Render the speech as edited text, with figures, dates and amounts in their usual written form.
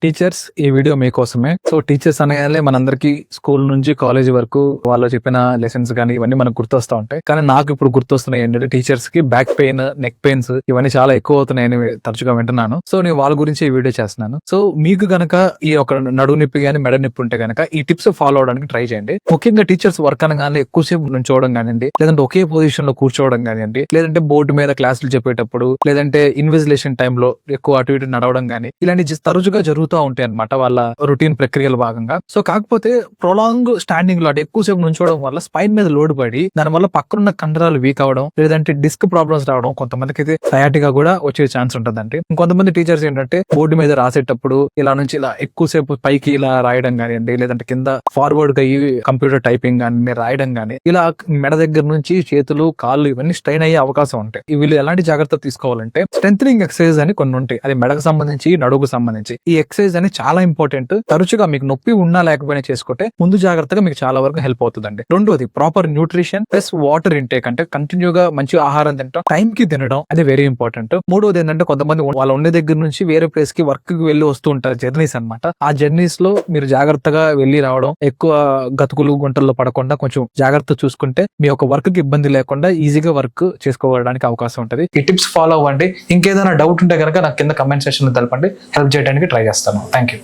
Teachers ఈ video మీకోసమే. So teachers అనగానే మనందరికి స్కూల్ నుంచి కాలేజ్ వరకు వాళ్ళు చెప్పిన లెసన్స్ కానీ ఇవన్నీ మనకు గుర్తొస్తా ఉంటాయి. కానీ నాకు ఇప్పుడు గుర్తొస్తున్నాయి ఏంటంటే టీచర్స్ కి బ్యాక్ పెయిన్, నెక్ పెయిన్స్ ఇవన్నీ చాలా ఎక్కువ అవుతున్నాయని తరచుగా వింటున్నాను. సో నేను వాళ్ళ గురించి ఈ వీడియో చేస్తున్నాను. సో మీకు గనక ఈ ఒక నడుము నొప్పి కానీ మెడ నొప్పి ఉంటే గనక ఈ టిప్స్ ఫాలో అవడానికి ట్రై చేయండి. ముఖ్యంగా టీచర్స్ వర్క్ అనగానే ఎక్కువసేపు నుంచోవడం కానివ్వండి, లేదంటే ఒకే పొజిషన్ లో కూర్చోవడం కానివ్వండి, లేదంటే బోర్డు మీద క్లాసులు చెప్పేటప్పుడు, లేదంటే ఇన్విజిలేషన్ టైంలో ఎక్కువ అటు ఇటు నడవడం కానీ ఇలాంటి తరచుగా జరుగుతూ ఉంటాయి అన్నమాట వాళ్ళ రొటీన్ ప్రక్రియల భాగంగా. సో కాకపోతే ప్రొలాంగ్ స్టాండింగ్ లో ఎక్కువసేపు నుంచోవడం వల్ల స్పైన్ మీద లోడ్ పడి దాని వల్ల పక్కనున్న కండరాలు వీక్ అవడం, లేదంటే డిస్క్ ప్రాబ్లమ్స్ రావడం, కొంతమందికి అయితే సయాటిగా కూడా వచ్చే ఛాన్స్ ఉంటుందండి. ఇంకొంతమంది టీచర్స్ ఏంటంటే బోర్డు మీద రాసేటప్పుడు ఇలా నుంచి ఇలా ఎక్కువసేపు పైకి ఇలా రాయడం కానివ్వండి, లేదంటే కింద ఫార్వర్డ్ గా కంప్యూటర్ టైపింగ్ కానీ రాయడం కానీ ఇలా మెడ దగ్గర నుంచి చేతులు కాళ్ళు ఇవన్నీ స్ట్రెయిన్ అయ్యే అవకాశం ఉంటాయి. వీళ్ళు ఎలాంటి జాగ్రత్త తీసుకోవాలంటే స్ట్రెంథనింగ్ ఎక్సర్సైజ్ అని కొన్ని ఉంటాయి. అది మెడకు సంబంధించి, నడుగుకు సంబంధించి. ఈ ఎక్సర్సైజ్ అని చాలా ఇంపార్టెంట్. తరచుగా మీకు నొప్పి ఉన్నా లేకపోయినా చేసుకుంటే ముందు జాగ్రత్తగా మీకు చాలా వరకు హెల్ప్ అవుతుందండి. రెండోది proper nutrition plus water intake, అంటే కంటిన్యూగా మంచి ఆహారం తినడం, టైం కి తినడం, అది వెరీ ఇంపార్టెంట్. మూడోది ఏంటంటే కొంతమంది వాళ్ళ ఉండే దగ్గర నుంచి వేరే ప్లేస్ కి వర్క్ కి వెళ్ళి వస్తూ ఉంటారు, జర్నీస్ అన్నమాట. ఆ జర్నీస్ లో మీరు జాగ్రత్తగా వెళ్ళి రావడం, ఎక్కువ గతుకులు గుంటల్లో పడకుండా కొంచెం జాగ్రత్త చూసుకుంటే మీ యొక్క వర్క్ కి ఇబ్బంది లేకుండా ఈజీగా వర్క్ చేసుకోవడానికి అవకాశం ఉంటుంది. ఈ టిప్స్ ఫాలో అవ్వండి. ఇంకేదైనా డౌట్ ఉంటే కనుక నాకు కింద కమెంట్ సెక్షన్ లో తెలపండి, హెల్ప్ చేయడానికి ట్రై చేస్తాను. Thank you.